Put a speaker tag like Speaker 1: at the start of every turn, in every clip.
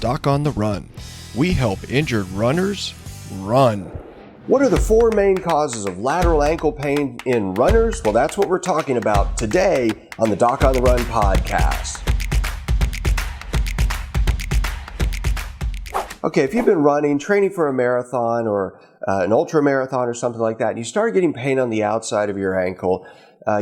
Speaker 1: Doc on the Run. We help injured runners run.
Speaker 2: What are the four main causes of lateral ankle pain in runners? Well, that's what we're talking about today on the Doc on the Run podcast. Okay, if you've been running, training for a marathon or an ultra marathon or something like that, and you start getting pain on the outside of your ankle,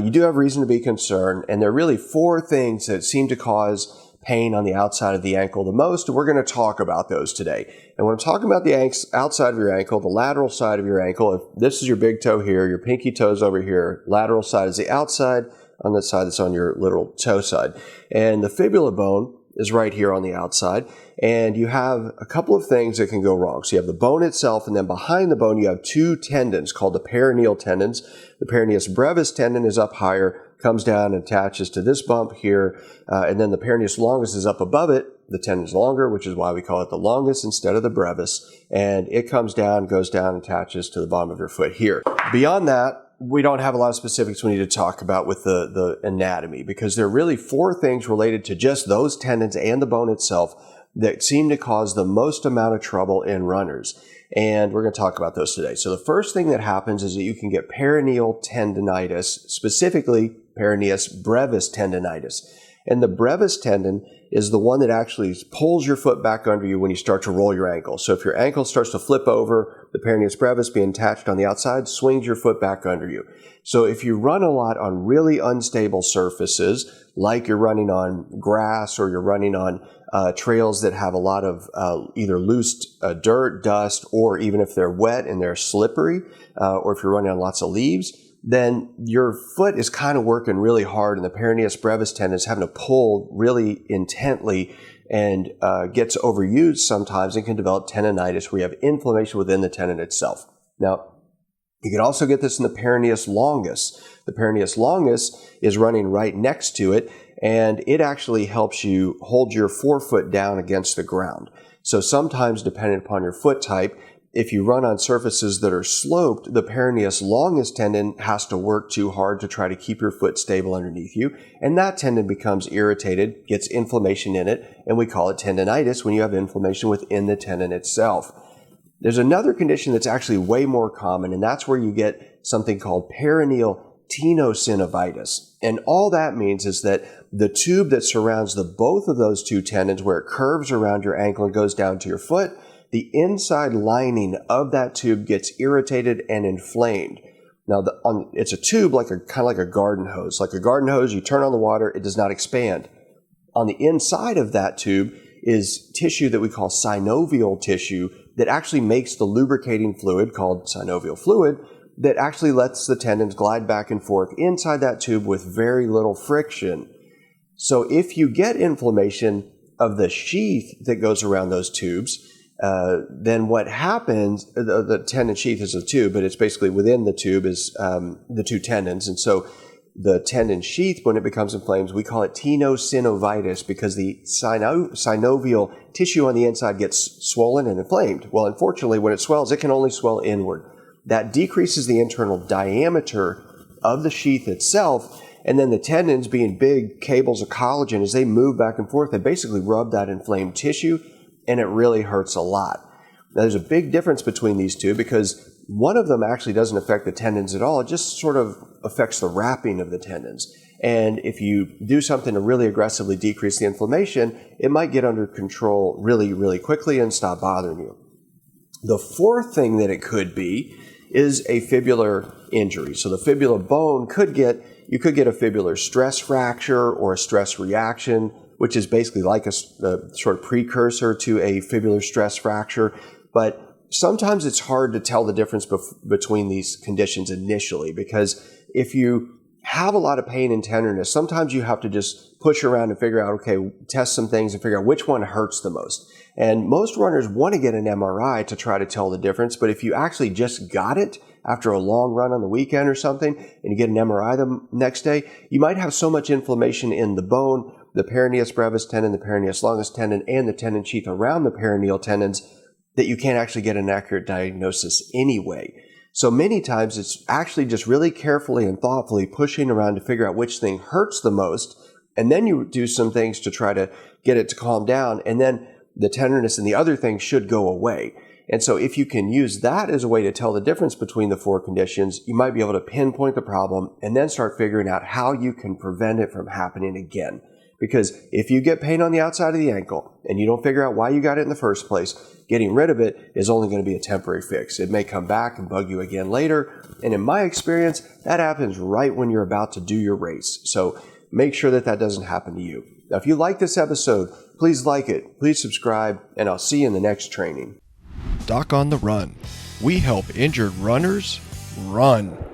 Speaker 2: you do have reason to be concerned. And there are really four things that seem to cause pain on the outside of the ankle the most, and we're going to talk about those today. And when I'm talking about the outside of your ankle, the lateral side of your ankle, if this is your big toe here, your pinky toe's over here, lateral side is the outside, on the side that's on your little toe side. And the fibula bone is right here on the outside, and you have a couple of things that can go wrong. So you have the bone itself, and then behind the bone you have two tendons called the peroneal tendons. The peroneus brevis tendon is up higher, comes down and attaches to this bump here, and then the peroneus longus is up above it. The tendon's longer, which is why we call it the longus instead of the brevis, and it comes down, goes down, and attaches to the bottom of your foot here. Beyond that, we don't have a lot of specifics we need to talk about with the anatomy, because there are really four things related to just those tendons and the bone itself that seem to cause the most amount of trouble in runners. And we're going to talk about those today. So the first thing that happens is that you can get peroneal tendinitis, specifically peroneus brevis tendinitis. And the brevis tendon is the one that actually pulls your foot back under you when you start to roll your ankle. So if your ankle starts to flip over, the peroneus brevis being attached on the outside swings your foot back under you. So if you run a lot on really unstable surfaces, like you're running on grass or you're running on trails that have a lot of either loose dirt, dust, or even if they're wet and they're slippery, or if you're running on lots of leaves, then your foot is kind of working really hard, and the peroneus brevis tendon is having to pull really intently and gets overused sometimes and can develop tendonitis where you have inflammation within the tendon itself. Now, you can also get this in the peroneus longus. The peroneus longus is running right next to it, and it actually helps you hold your forefoot down against the ground. So sometimes, depending upon your foot type, if you run on surfaces that are sloped, the peroneus longus tendon has to work too hard to try to keep your foot stable underneath you, and that tendon becomes irritated, gets inflammation in it, and we call it tendonitis when you have inflammation within the tendon itself. There's another condition that's actually way more common, and that's where you get something called peroneal tenosynovitis. And all that means is that the tube that surrounds both of those two tendons, where it curves around your ankle and goes down to your foot, the inside lining of that tube gets irritated and inflamed. Now, it's a tube kind of like a garden hose. Like a garden hose, you turn on the water, it does not expand. On the inside of that tube is tissue that we call synovial tissue that actually makes the lubricating fluid called synovial fluid that actually lets the tendons glide back and forth inside that tube with very little friction. So if you get inflammation of the sheath that goes around those tubes, then what happens, the tendon sheath is a tube, but it's basically within the tube is the two tendons. And so the tendon sheath, when it becomes inflamed, we call it tenosynovitis because the synovial tissue on the inside gets swollen and inflamed. Well, unfortunately, when it swells, it can only swell inward. That decreases the internal diameter of the sheath itself, and then the tendons, being big cables of collagen, as they move back and forth, they basically rub that inflamed tissue, and it really hurts a lot. Now, there's a big difference between these two because one of them actually doesn't affect the tendons at all. It just sort of affects the wrapping of the tendons. And if you do something to really aggressively decrease the inflammation, it might get under control really, really quickly and stop bothering you. The fourth thing that it could be is a fibular injury. So the fibula bone you could get a fibular stress fracture or a stress reaction, which is basically like a sort of precursor to a fibular stress fracture. But sometimes it's hard to tell the difference between these conditions initially, because if you have a lot of pain and tenderness, sometimes you have to just push around and figure out, okay, test some things and figure out which one hurts the most. And most runners want to get an MRI to try to tell the difference, but if you actually just got it after a long run on the weekend or something, and you get an MRI the next day, you might have so much inflammation in the bone, the peroneus brevis tendon, the peroneus longus tendon, and the tendon sheath around the peroneal tendons that you can't actually get an accurate diagnosis anyway. So many times it's actually just really carefully and thoughtfully pushing around to figure out which thing hurts the most, and then you do some things to try to get it to calm down, and then the tenderness and the other things should go away. And so if you can use that as a way to tell the difference between the four conditions, you might be able to pinpoint the problem and then start figuring out how you can prevent it from happening again. Because if you get pain on the outside of the ankle and you don't figure out why you got it in the first place, getting rid of it is only going to be a temporary fix. It may come back and bug you again later. And in my experience, that happens right when you're about to do your race. So make sure that doesn't happen to you. Now, if you like this episode, please like it, please subscribe, and I'll see you in the next training.
Speaker 1: Doc on the Run. We help injured runners run.